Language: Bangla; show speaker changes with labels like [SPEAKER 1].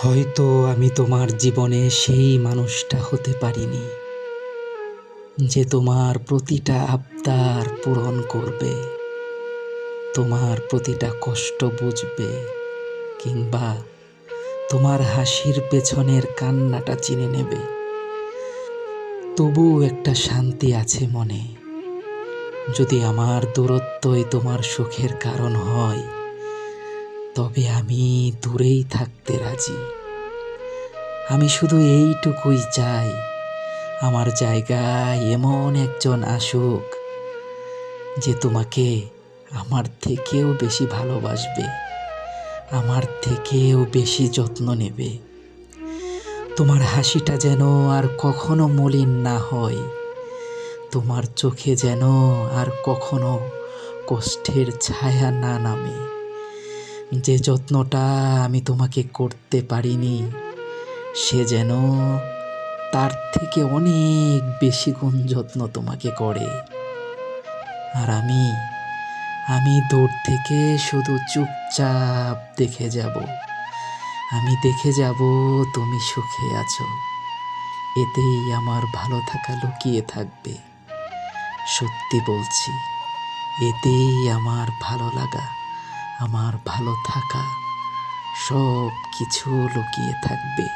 [SPEAKER 1] হয়তো আমি তোমার জীবনে সেই মানুষটা হতে পারিনি যে তোমার প্রতিটা আবদার পূরণ করবে, তোমার প্রতিটা কষ্ট বুঝবে, কিংবা তোমার হাসির পেছনের কান্নাটা চিনে নেবে। তবুও একটা শান্তি আছে মনে। যদি আমার দূরত্বই তোমার সুখের কারণ হয়, তবে আমি দূরেই থাকতে রাজি। আমি শুধু এইটুকুই চাই, আমার জায়গায় এমন একজন আসুক যে তোমাকে আমার থেকেও বেশি ভালোবাসবে, আমার থেকেও বেশি যত্ন নেবে। তোমার হাসিটা যেন আর কখনো মলিন না হয়, তোমার চোখে যেন আর কখনো কষ্টের ছায়া না নামে। যে যত্নটা আমি তোমাকে করতে পারিনি, সে যেন তার থেকে অনেক বেশি গুণ যত্ন তোমাকে করে। আর আমি দূর থেকে শুধু চুপচাপ দেখে যাব। আমি দেখে যাব তুমি সুখে আছো, এতেই আমার ভালো থাকা লুকিয়ে থাকবে। সত্যি বলছি, এতেই আমার ভালো লাগা, আমার ভালো থাকা সব কিছু লুকিয়ে থাকবে।